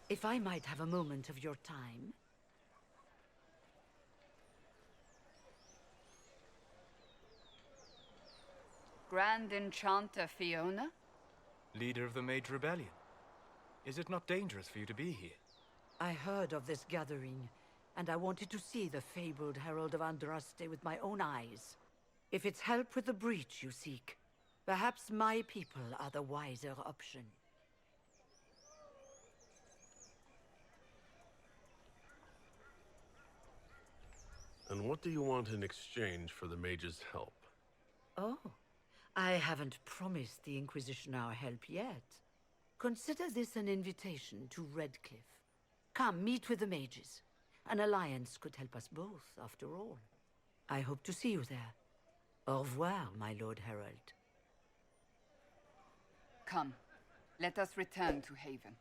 If I might have a moment of your time. Grand Enchanter Fiona? Leader of the Mage Rebellion. Is it not dangerous for you to be here? I heard of this gathering, and I wanted to see the fabled Herald of Andraste with my own eyes. If it's help with the breach you seek, perhaps my people are the wiser option. And what do you want in exchange for the mage's help? Oh, I haven't promised the Inquisition our help yet. Consider this an invitation to Redcliffe. Come, meet with the mages. An alliance could help us both, after all. I hope to see you there. Au revoir, my Lord Herald. Come, let us return to Haven.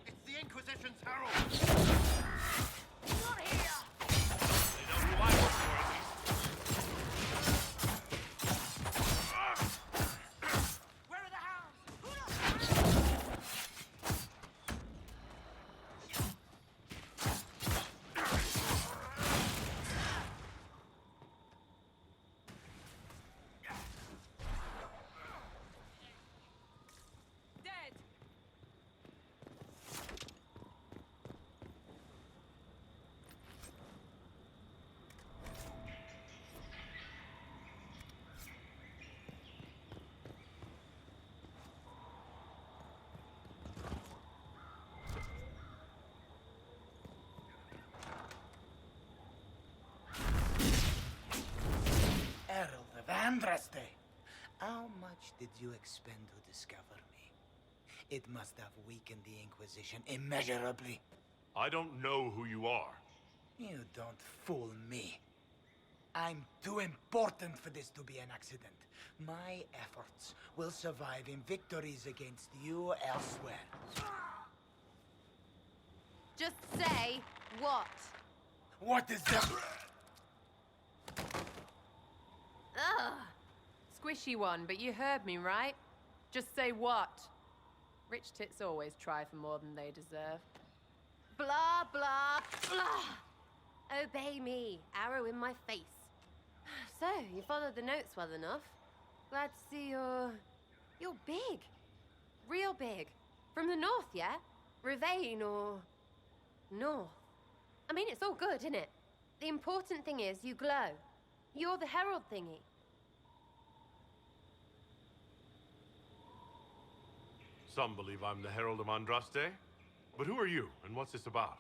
It's the Inquisition's herald! Not here! They know who I work for, at least. Where are the hounds? Dead! Herald of Andraste! How much did you expend to discover me? It must have weakened the Inquisition immeasurably. I don't know who you are. You don't fool me. I'm too important for this to be an accident. My efforts will survive in victories against you elsewhere. Just say what? What is that? Ugh. Squishy one, but you heard me, right? Just say what? Rich tits always try for more than they deserve. Blah, blah, blah. Obey me. Arrow in my face. So, you followed the notes well enough. Glad to see you're big. Real big. From the north, yeah? Ravane or... north. I mean, it's all good, isn't it? The important thing is you glow. You're the herald thingy. Some believe I'm the Herald of Andraste. But who are you, and what's this about?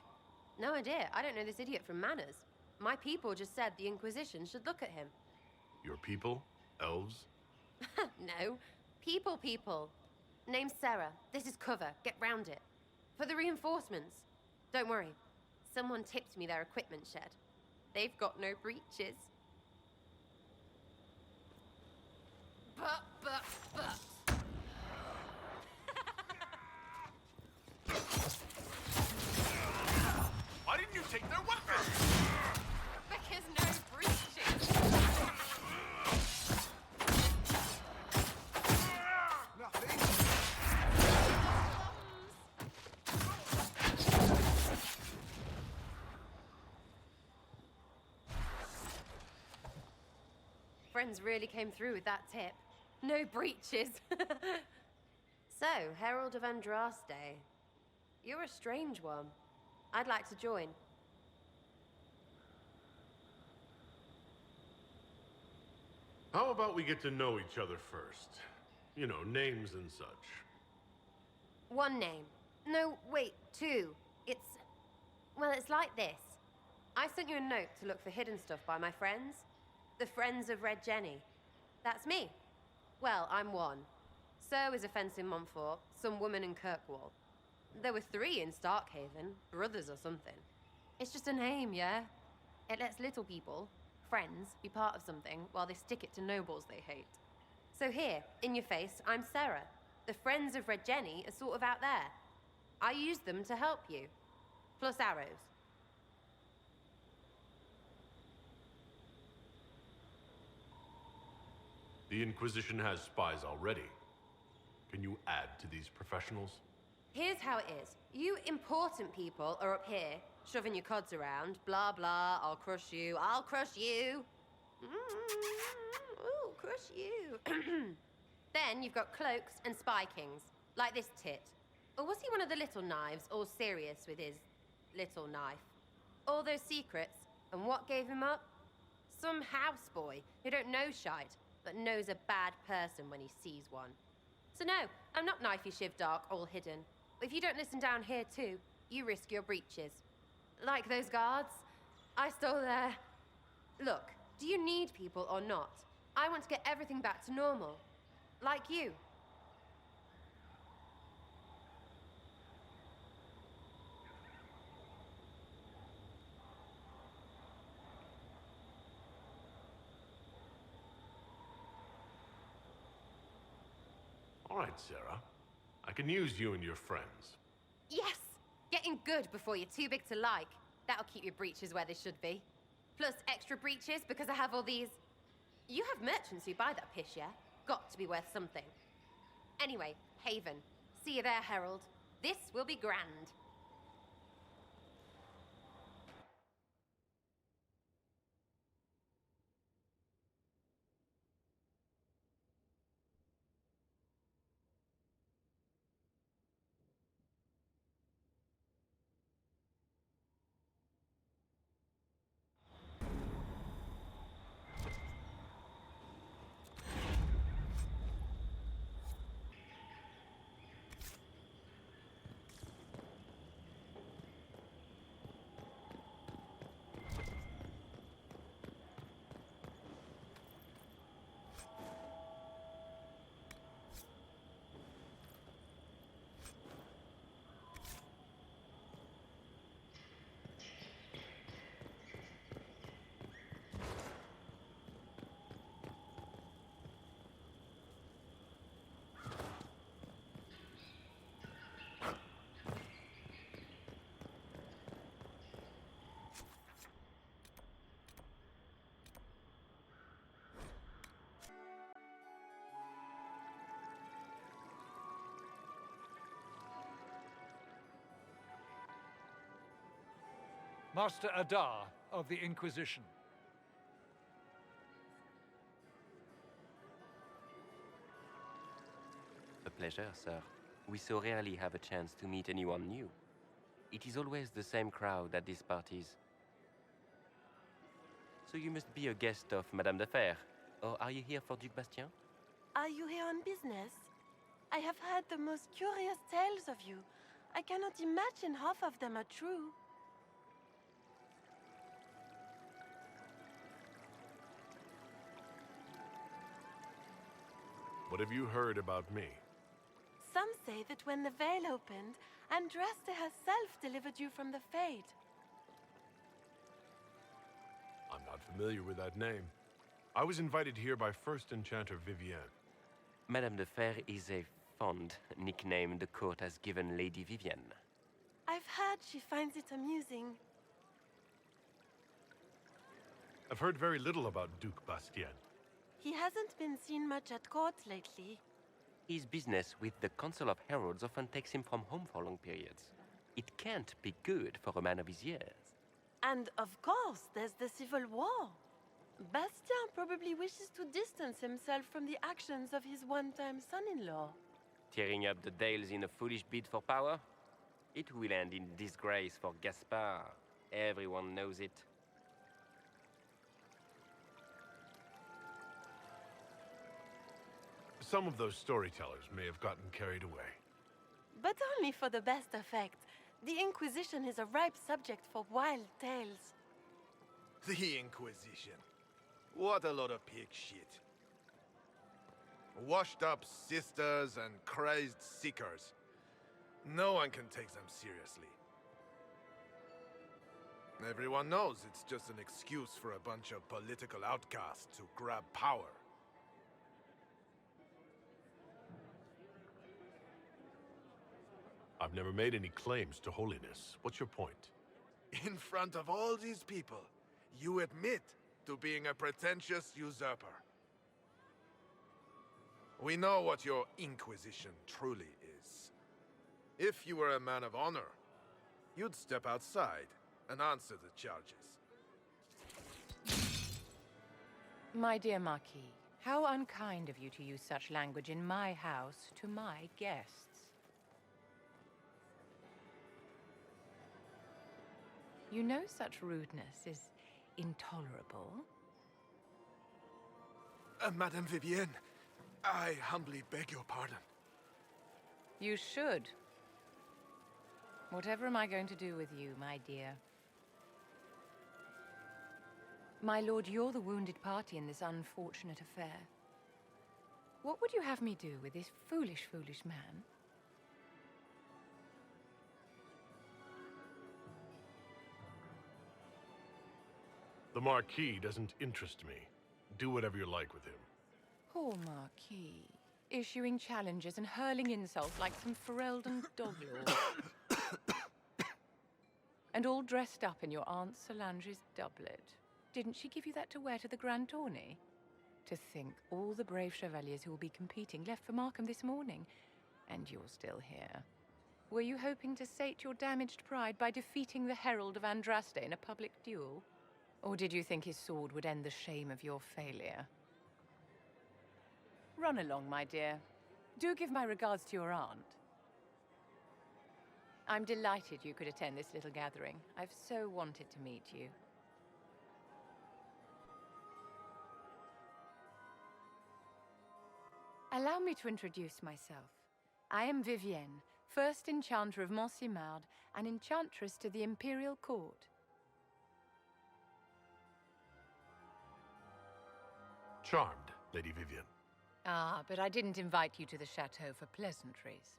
No idea. I don't know this idiot from Manners. My people just said the Inquisition should look at him. Your people? Elves? No. People. Name's Sarah. This is cover. Get round it. For the reinforcements. Don't worry. Someone tipped me their equipment shed. They've got no breaches. But. Why didn't you take their weapons? Because no breaches. Nothing. Friends really came through with that tip. No breaches. So, Herald of Andraste. You're a strange one. I'd like to join. How about we get to know each other first? You know, names and such. One name. No, wait, two. Well, it's like this. I sent you a note to look for hidden stuff by my friends. The Friends of Red Jenny. That's me. Well, I'm one. So is a fence in Montfort, some woman in Kirkwall. There were 3 in Starkhaven, brothers or something. It's just a name, yeah? It lets little people, friends, be part of something while they stick it to nobles they hate. So here, in your face, I'm Sarah. The Friends of Red Jenny are sort of out there. I use them to help you. Plus arrows. The Inquisition has spies already. Can you add to these professionals? Here's how it is. You important people are up here, shoving your cods around. Blah, blah, I'll crush you, I'll crush you. Ooh, crush you. Then you've got cloaks and spy kings, like this tit. Or was he one of the little knives, all serious with his little knife? All those secrets, and what gave him up? Some houseboy who don't know shite, but knows a bad person when he sees one. So no, I'm not knifey shiv dark, all hidden. If you don't listen down here too, you risk your breeches. Like those guards, I stole their... Look, do you need people or not? I want to get everything back to normal. Like you. All right, Sarah. I can use you and your friends. Yes! Getting good before you're too big to like. That'll keep your breeches where they should be. Plus extra breeches because I have all these... You have merchants who buy that piss, yeah? Got to be worth something. Anyway, Haven. See you there, Herald. This will be grand. Master Adar of the Inquisition. A pleasure, sir. We so rarely have a chance to meet anyone new. It is always the same crowd at these parties. So you must be a guest of Madame de Fer, or are you here for Duc Bastien? Are you here on business? I have heard the most curious tales of you. I cannot imagine half of them are true. What have you heard about me? Some say that when the veil opened, Andraste herself delivered you from the Fade. I'm not familiar with that name. I was invited here by First Enchanter Vivienne. Madame de Fer is a fond nickname the court has given Lady Vivienne. I've heard she finds it amusing. I've heard very little about Duc Bastien. He hasn't been seen much at court lately. His business with the Council of Heralds often takes him from home for long periods. It can't be good for a man of his years. And of course, there's the civil war. Bastien probably wishes to distance himself from the actions of his one-time son-in-law. Tearing up the Dales in a foolish bid for power? It will end in disgrace for Gaspard. Everyone knows it. Some of those storytellers may have gotten carried away. But only for the best effect. The Inquisition is a ripe subject for wild tales. The Inquisition. What a lot of pig shit. Washed up sisters and crazed seekers. No one can take them seriously. Everyone knows it's just an excuse for a bunch of political outcasts to grab power. I I've never made any claims to holiness. What's your point? In front of all these people, you admit to being a pretentious usurper. We know what your Inquisition truly is. If you were a man of honor, you'd step outside and answer the charges. My dear Marquis, how unkind of you to use such language in my house to my guests. You know such rudeness is intolerable. Madame Vivienne, I humbly beg your pardon. You should. Whatever am I going to do with you, my dear? My lord, you're the wounded party in this unfortunate affair. What would you have me do with this foolish, foolish man? The Marquis doesn't interest me. Do whatever you like with him. Poor Marquis. Issuing challenges and hurling insults like some Ferelden doglord. And all dressed up in your Aunt Solange's doublet. Didn't she give you that to wear to the Grand Tourney? To think all the brave chevaliers who will be competing left for Markham this morning, and you're still here. Were you hoping to sate your damaged pride by defeating the Herald of Andraste in a public duel? Or did you think his sword would end the shame of your failure? Run along, my dear. Do give my regards to your aunt. I'm delighted you could attend this little gathering. I've so wanted to meet you. Allow me to introduce myself. I am Vivienne, first Enchanter of Montsimard and Enchantress to the Imperial Court. Charmed, Lady Vivienne. Ah, but I didn't invite you to the chateau for pleasantries.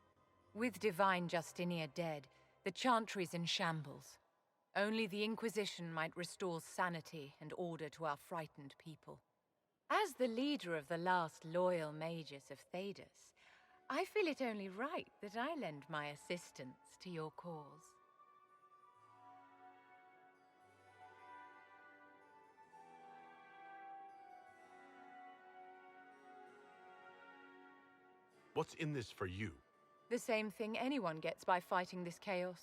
With Divine Justinia dead, the Chantry's in shambles. Only the Inquisition might restore sanity and order to our frightened people. As the leader of the last loyal mages of Thedas, I feel it only right that I lend my assistance to your cause. What's in this for you? The same thing anyone gets by fighting this chaos.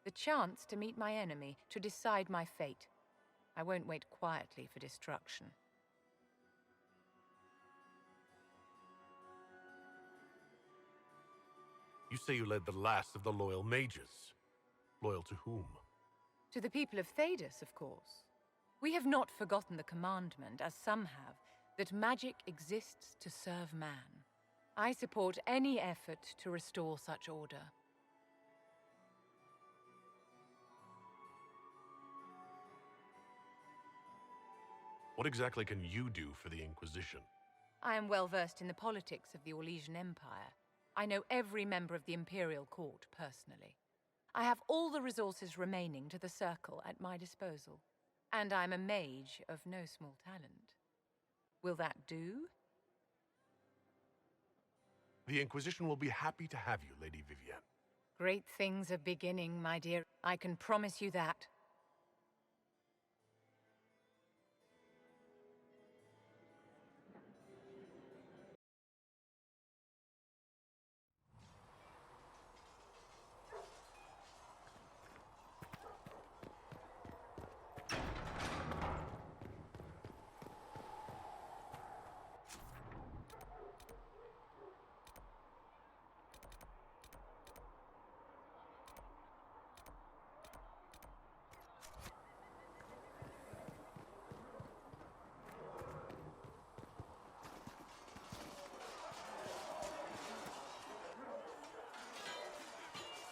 The chance to meet my enemy, to decide my fate. I won't wait quietly for destruction. You say you led the last of the loyal mages. Loyal to whom? To the people of Thedas, of course. We have not forgotten the commandment, as some have, that magic exists to serve man. I support any effort to restore such order. What exactly can you do for the Inquisition? I am well versed in the politics of the Orlesian Empire. I know every member of the Imperial Court personally. I have all the resources remaining to the Circle at my disposal. And I'm a mage of no small talent. Will that do? The Inquisition will be happy to have you, Lady Vivienne. Great things are beginning, my dear. I can promise you that.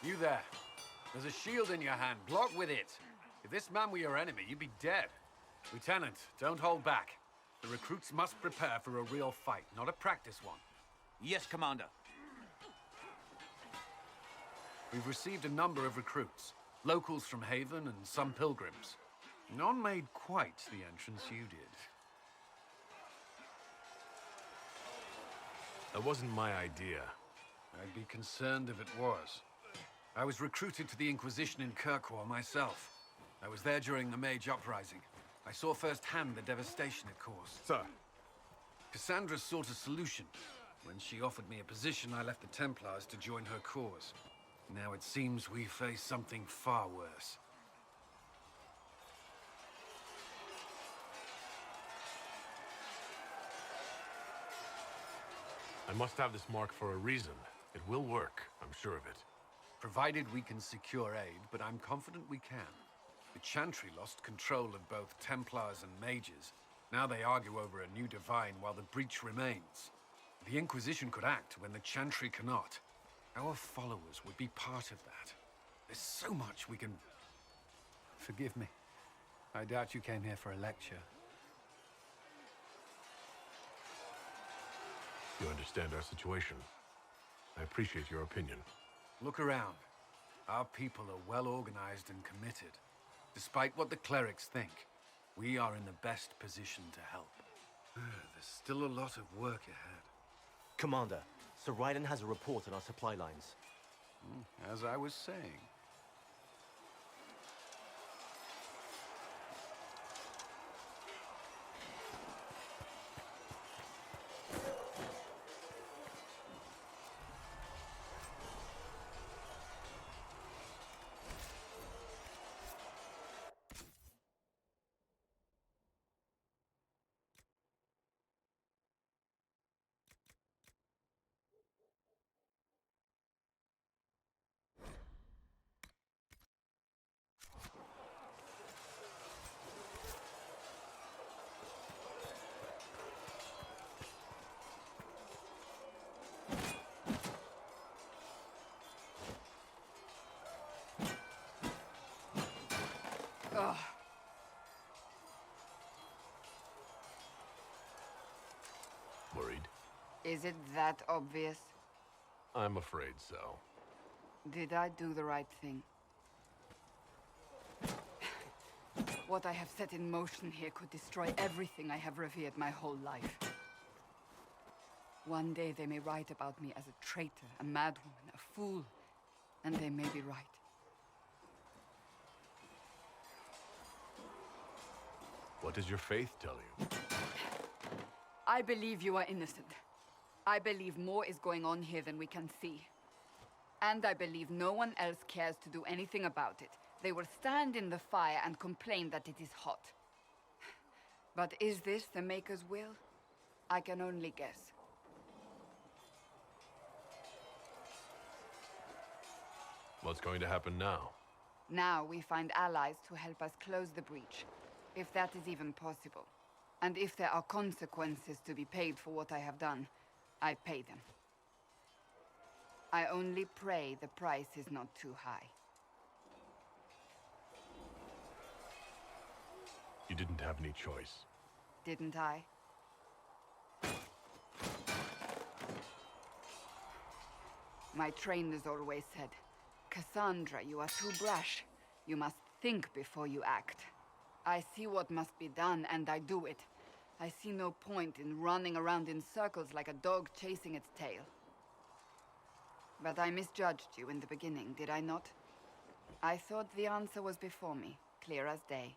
You there. There's a shield in your hand. Block with it. If this man were your enemy, you'd be dead. Lieutenant, don't hold back. The recruits must prepare for a real fight, not a practice one. Yes, Commander. We've received a number of recruits. Locals from Haven and some pilgrims. None made quite the entrance you did. That wasn't my idea. I'd be concerned if it was. I was recruited to the Inquisition in Kirkwall myself. I was there during the Mage Uprising. I saw firsthand the devastation it caused. Sir. Cassandra sought a solution. When she offered me a position, I left the Templars to join her cause. Now it seems we face something far worse. I must have this mark for a reason. It will work, I'm sure of it. Provided we can secure aid, but I'm confident we can. The Chantry lost control of both Templars and Mages. Now they argue over a new Divine while the breach remains. The Inquisition could act when the Chantry cannot. Our followers would be part of that. There's so much we can... Forgive me. I doubt you came here for a lecture. You understand our situation. I appreciate your opinion. Look around. Our people are well organized and committed. Despite what the clerics think, we are in the best position to help. There's still a lot of work ahead. Commander, Sir Raiden has a report on our supply lines. As I was saying. Ugh. Worried? Is it that obvious? I'm afraid so. Did I do the right thing? What I have set in motion here could destroy everything I have revered my whole life. One day they may write about me as a traitor, a madwoman, a fool, and they may be right. What does your faith tell you? I believe you are innocent. I believe more is going on here than we can see. And I believe no one else cares to do anything about it. They will stand in the fire and complain that it is hot. But is this the Maker's will? I can only guess. What's going to happen now? Now we find allies to help us close the breach, if that is even possible. And if there are consequences to be paid for what I have done, I pay them. I only pray the price is not too high. You didn't have any choice. Didn't I? My trainers always said, Cassandra, you are too brash. You must think before you act. I see what must be done, and I do it. I see no point in running around in circles like a dog chasing its tail. But I misjudged you in the beginning, did I not? I thought the answer was before me, clear as day.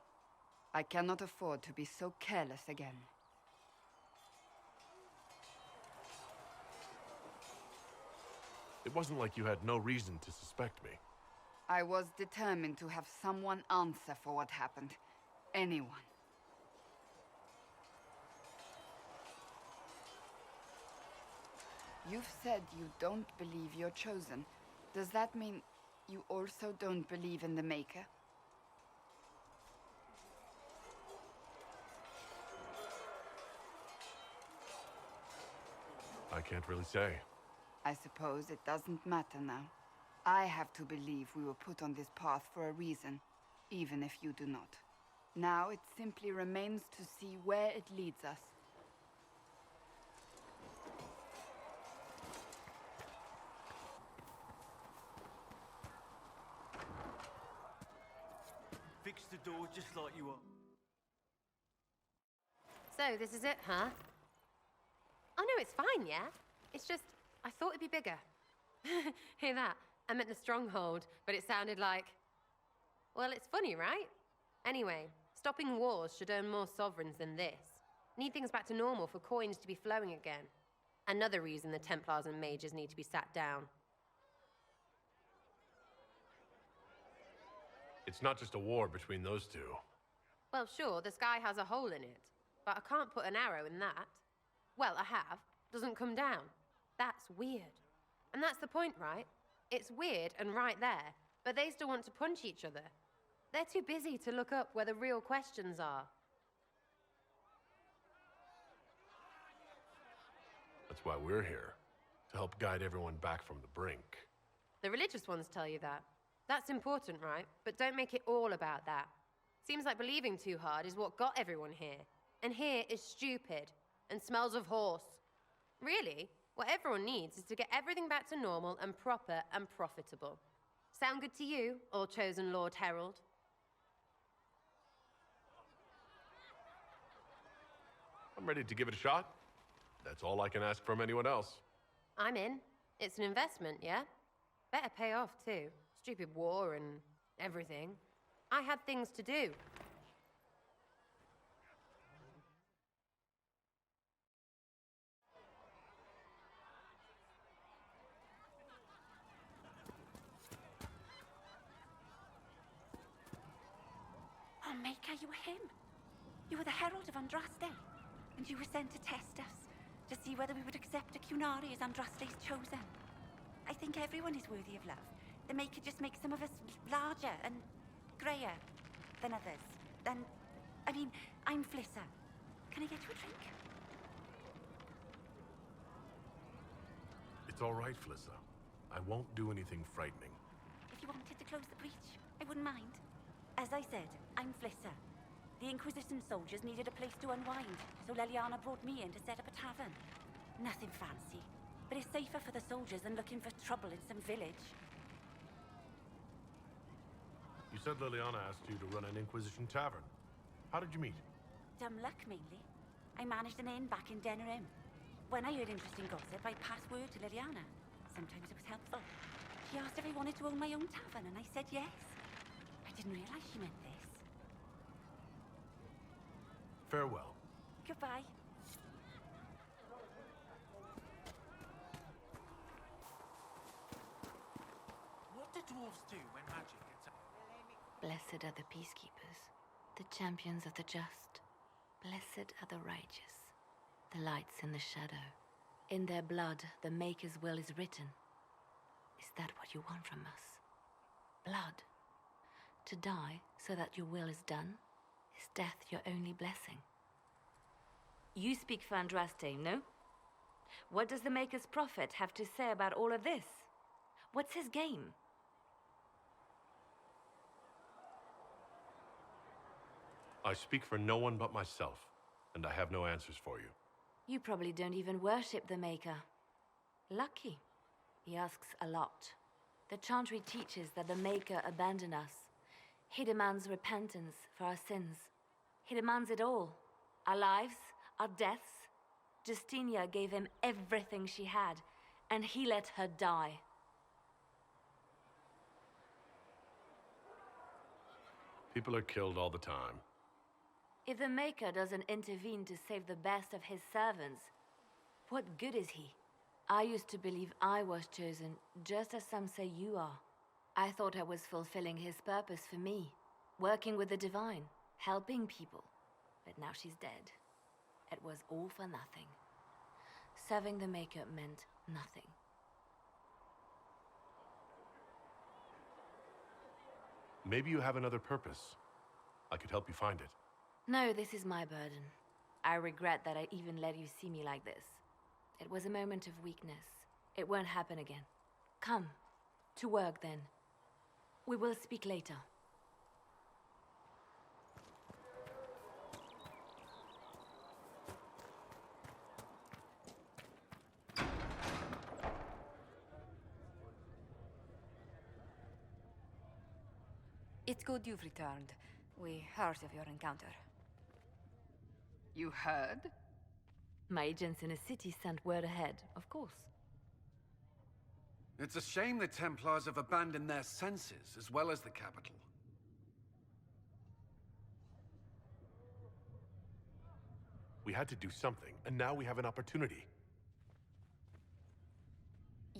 I cannot afford to be so careless again. It wasn't like you had no reason to suspect me. I was determined to have someone answer for what happened. Anyone. You've said you don't believe you're chosen. Does that mean you also don't believe in the Maker? I can't really say. I suppose it doesn't matter now. I have to believe we were put on this path for a reason, even if you do not. Now it simply remains to see where it leads us. Fix the door just like you are. So, this is it, huh? Oh no, it's fine, yeah? It's just, I thought it'd be bigger. Hear that? I meant the stronghold, but it sounded like... Well, it's funny, right? Anyway, stopping wars should earn more sovereigns than this. Need things back to normal for coins to be flowing again. Another reason the Templars and mages need to be sat down. It's not just a war between those two. Well, sure, the sky has a hole in it, but I can't put an arrow in that. Well, I have. Doesn't come down. That's weird. And that's the point, right? It's weird and right there, but they still want to punch each other. They're too busy to look up where the real questions are. That's why we're here. To help guide everyone back from the brink. The religious ones tell you that. That's important, right? But don't make it all about that. Seems like believing too hard is what got everyone here. And here is stupid and smells of horse. Really, what everyone needs is to get everything back to normal and proper and profitable. Sound good to you, all chosen Lord Herald? I'm ready to give it a shot. That's all I can ask from anyone else. I'm in. It's an investment, yeah? Better pay off, too. Stupid war and everything. I had things to do. Oh, Maker, you were him. You were the Herald of Andraste. And you were sent to test us, to see whether we would accept a Cunari as Andraste's chosen. I think everyone is worthy of love. The Maker just makes some of us larger and greyer than others. I'm Flissa. Can I get you a drink? It's all right, Flissa. I won't do anything frightening. If you wanted to close the breach, I wouldn't mind. As I said, I'm Flissa. The Inquisition soldiers needed a place to unwind, so Leliana brought me in to set up a tavern. Nothing fancy, but it's safer for the soldiers than looking for trouble in some village. You said Liliana asked you to run an Inquisition tavern. How did you meet? Dumb luck, mainly. I managed an inn back in Denerim. When I heard interesting gossip, I'd pass word to Liliana. Sometimes it was helpful. She asked if I wanted to own my own tavern, and I said yes. I didn't realize she meant this. Farewell. Goodbye. What do dwarves do when magic gets out? Blessed are the peacekeepers, the champions of the just. Blessed are the righteous, the lights in the shadow. In their blood, the Maker's will is written. Is that what you want from us? Blood. To die so that your will is done? Is death your only blessing? You speak for Andraste, no? What does the Maker's prophet have to say about all of this? What's his game? I speak for no one but myself, and I have no answers for you. You probably don't even worship the Maker. Lucky. He asks a lot. The Chantry teaches that the Maker abandoned us. He demands repentance for our sins. He demands it all. Our lives, our deaths. Justinia gave him everything she had, and he let her die. People are killed all the time. If the Maker doesn't intervene to save the best of his servants, what good is he? I used to believe I was chosen, just as some say you are. I thought I was fulfilling his purpose for me, working with the divine, helping people. But now she's dead. It was all for nothing. Serving the Maker meant nothing. Maybe you have another purpose. I could help you find it. No, this is my burden. I regret that I even let you see me like this. It was a moment of weakness. It won't happen again. Come, to work then. We will speak later. It's good you've returned. We heard of your encounter. You heard? My agents in the city sent word ahead, of course. It's a shame the Templars have abandoned their senses, as well as the capital. We had to do something, and now we have an opportunity.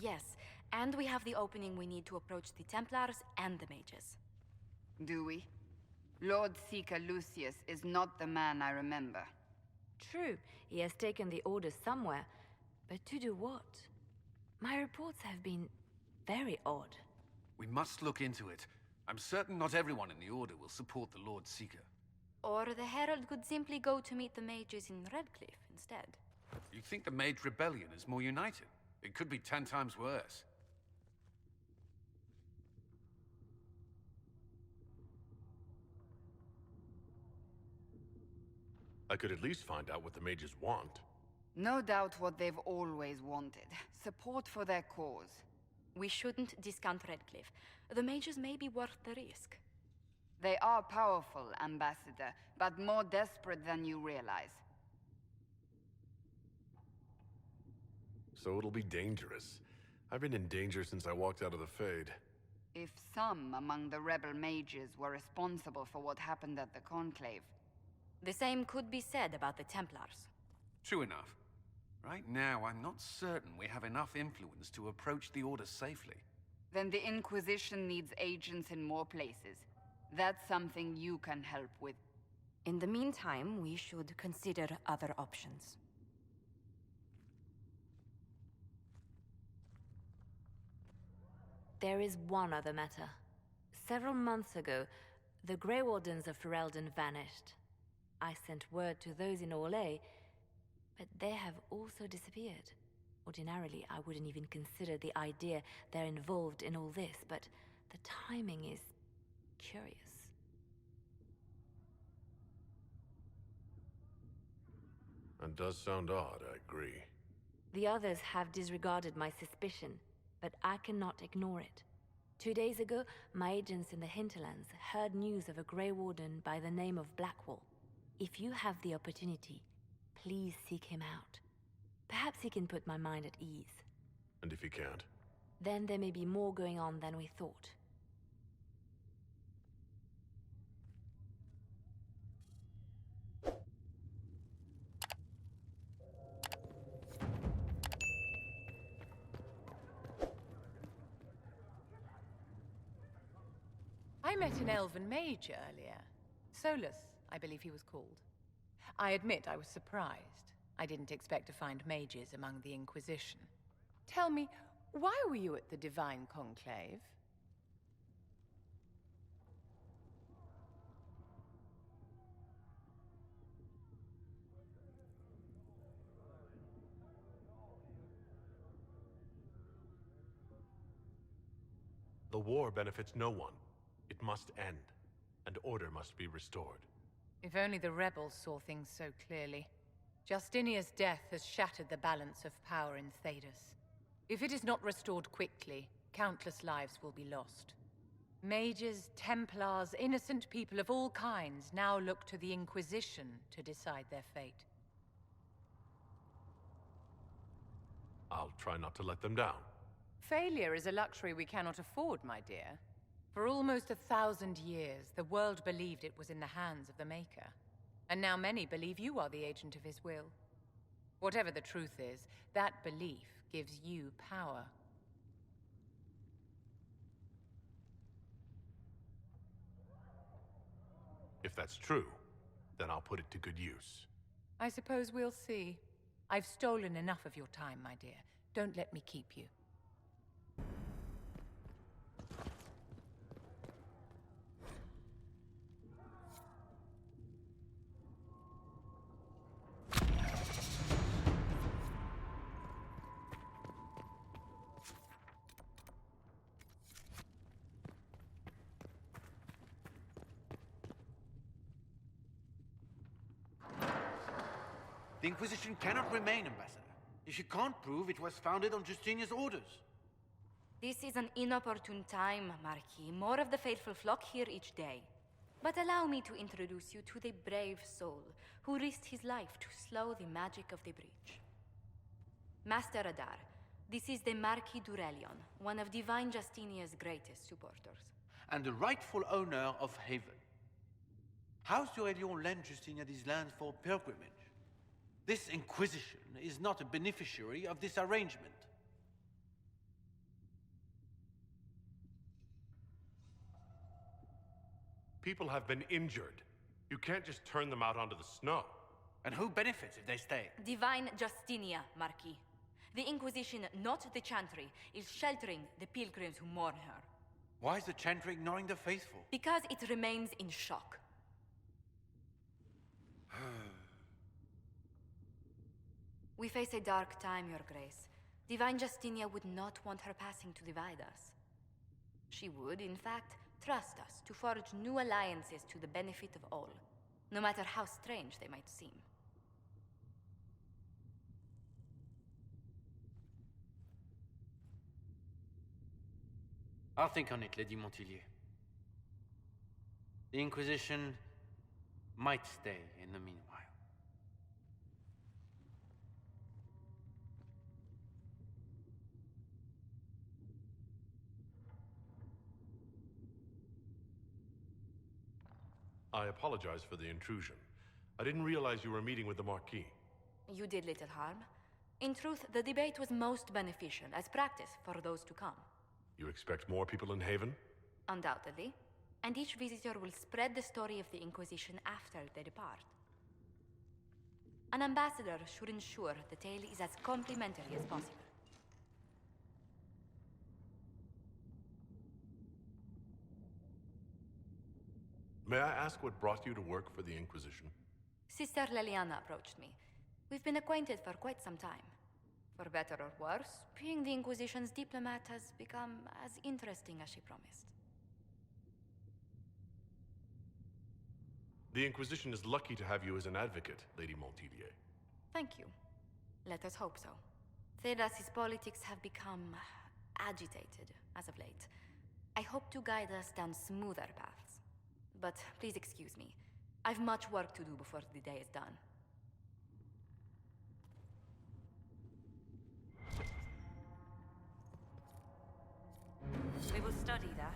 Yes, and we have the opening we need to approach the Templars and the mages. Do we? Lord Seeker Lucius is not the man I remember. True, he has taken the Order somewhere, but to do what? My reports have been very odd. We must look into it. I'm certain not everyone in the Order will support the Lord Seeker. Or the Herald could simply go to meet the mages in Redcliffe instead. You think the Mage Rebellion is more united? It could be 10 times worse. I could at least find out what the mages want. No doubt what they've always wanted. Support for their cause. We shouldn't discount Redcliffe. The mages may be worth the risk. They are powerful, Ambassador, but more desperate than you realize. So it'll be dangerous. I've been in danger since I walked out of the Fade. If some among the rebel mages were responsible for what happened at the Conclave... The same could be said about the Templars. True enough. Right now, I'm not certain we have enough influence to approach the Order safely. Then the Inquisition needs agents in more places. That's something you can help with. In the meantime, we should consider other options. There is one other matter. Several months ago, the Grey Wardens of Ferelden vanished. I sent word to those in Orlais, but they have also disappeared. Ordinarily, I wouldn't even consider the idea they're involved in all this, but the timing is curious. It does sound odd, I agree. The others have disregarded my suspicion, but I cannot ignore it. 2 days ago, my agents in the hinterlands heard news of a Grey Warden by the name of Blackwall. If you have the opportunity, please seek him out. Perhaps he can put my mind at ease. And if he can't? Then there may be more going on than we thought. I met an elven mage earlier. Solus, I believe he was called. I admit I was surprised. I didn't expect to find mages among the Inquisition. Tell me, why were you at the Divine Conclave? The war benefits no one. It must end, and order must be restored. If only the rebels saw things so clearly. Justinia's death has shattered the balance of power in Thedas. If it is not restored quickly, countless lives will be lost. Mages, Templars, innocent people of all kinds now look to the Inquisition to decide their fate. I'll try not to let them down. Failure is a luxury we cannot afford, my dear. For almost 1,000 years, the world believed it was in the hands of the Maker. And now many believe you are the agent of his will. Whatever the truth is, that belief gives you power. If that's true, then I'll put it to good use. I suppose we'll see. I've stolen enough of your time, my dear. Don't let me keep you. The Inquisition cannot remain, Ambassador, if you can't prove it was founded on Justinia's orders. This is an inopportune time, Marquis. More of the faithful flock here each day. But allow me to introduce you to the brave soul who risked his life to slow the magic of the breach. Master Adar, This is the Marquis d'Aurelion, one of Divine Justinia's greatest supporters. And the rightful owner of Haven. House d'Aurelion lent Justinia these lands for pilgrimage. This Inquisition is not a beneficiary of this arrangement. People have been injured. You can't just turn them out onto the snow. And who benefits if they stay? Divine Justinia, Marquis. The Inquisition, not the Chantry, is sheltering the pilgrims who mourn her. Why is the Chantry ignoring the faithful? Because it remains in shock. We face a dark time, Your Grace. Divine Justinia would not want her passing to divide us. She would, in fact, trust us to forge new alliances to the benefit of all, no matter how strange they might seem. I'll think on it, Lady Montillier. The Inquisition might stay in the meanwhile. I apologize for the intrusion. I didn't realize you were meeting with the Marquis. You did little harm. In truth, the debate was most beneficial as practice for those to come. You expect more people in Haven? Undoubtedly. And each visitor will spread the story of the Inquisition after they depart. An ambassador should ensure the tale is as complimentary as possible. May I ask what brought you to work for the Inquisition? Sister Leliana approached me. We've been acquainted for quite some time. For better or worse, being the Inquisition's diplomat has become as interesting as she promised. The Inquisition is lucky to have you as an advocate, Lady Montillier. Thank you. Let us hope so. Thedas's politics have become agitated as of late. I hope to guide us down smoother paths. But please excuse me. I've much work to do before the day is done. We will study that.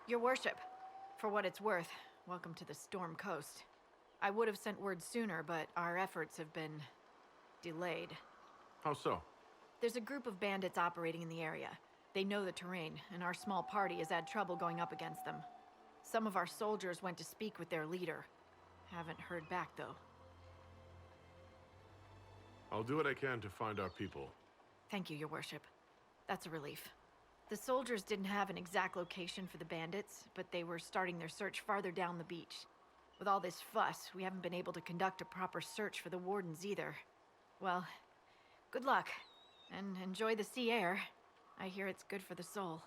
Your worship, for what it's worth, welcome to the Storm Coast. I would have sent word sooner, but our efforts have been delayed. How so? There's a group of bandits operating in the area. They know the terrain, and our small party has had trouble going up against them. Some of our soldiers went to speak with their leader. Haven't heard back, though. I'll do what I can to find our people. Thank you, your worship. That's a relief. The soldiers didn't have an exact location for the bandits, but they were starting their search farther down the beach. With all this fuss, we haven't been able to conduct a proper search for the Wardens either. Well, good luck, and enjoy the sea air. I hear it's good for the soul.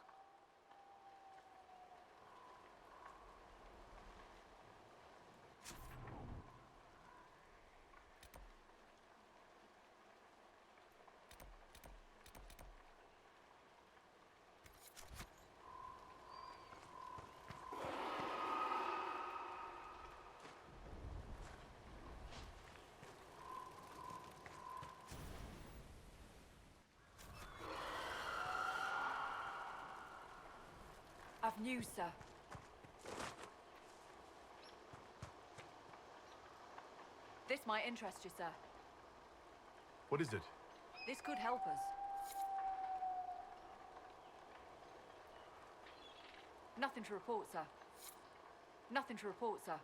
have news, sir. This might interest you, sir. What is it? This could help us. Nothing to report, sir. Nothing to report, sir.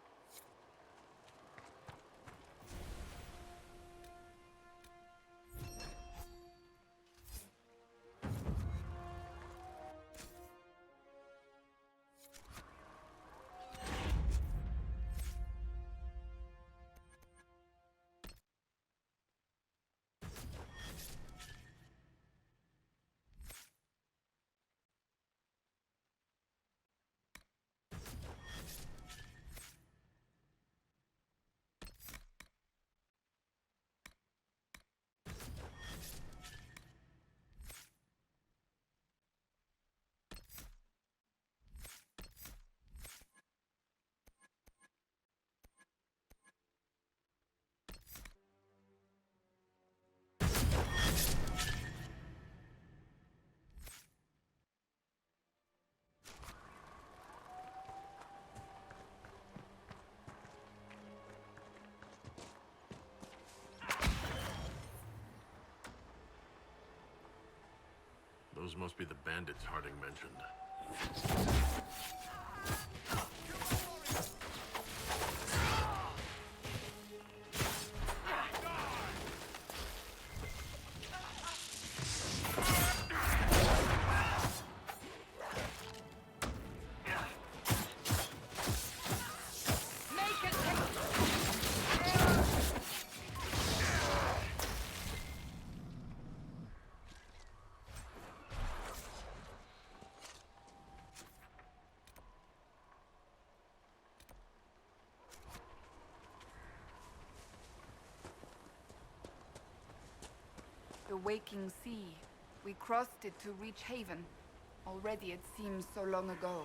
Those must be the bandits Harding mentioned. The waking sea. We crossed it to reach Haven. Already it seems so long ago.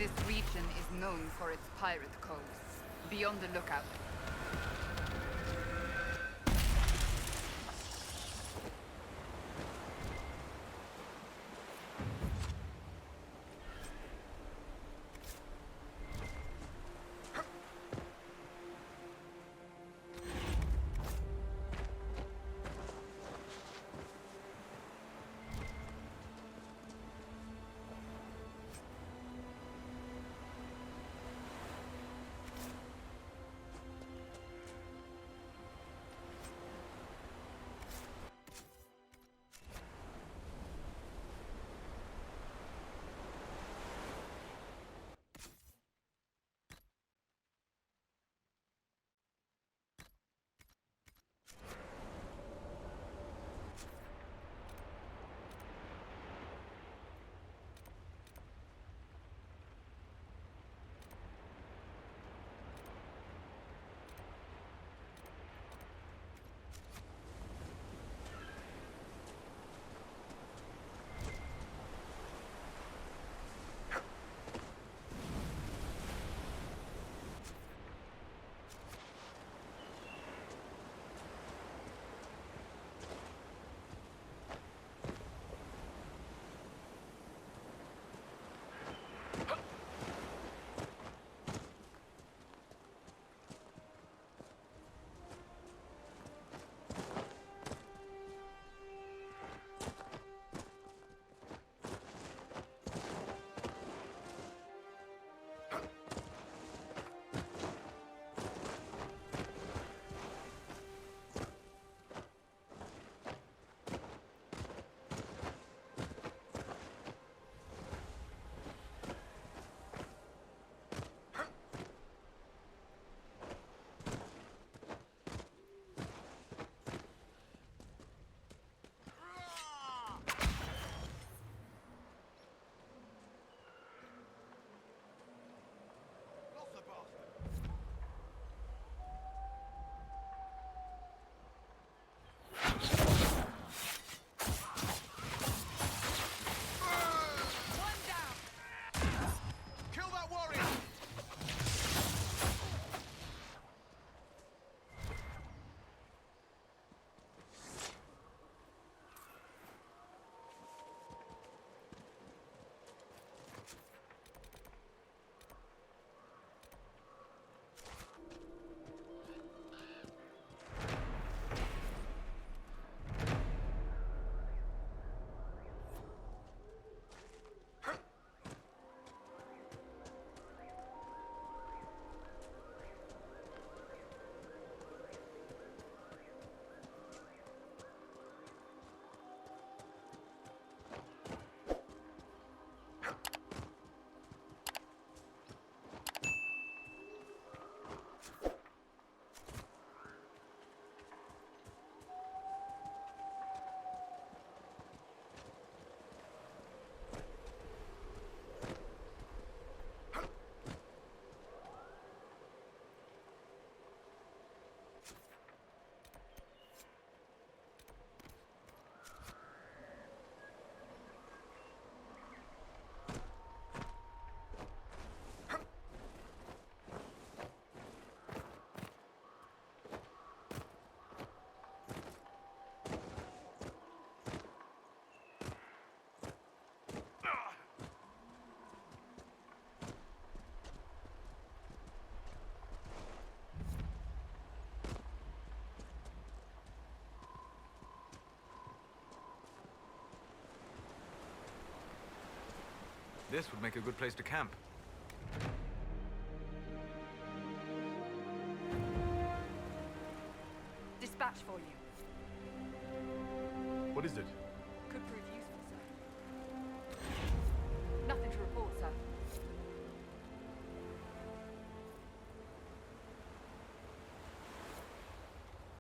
This region is known for its pirate coves. Be on the lookout. This would make a good place to camp. Dispatch for you. What is it?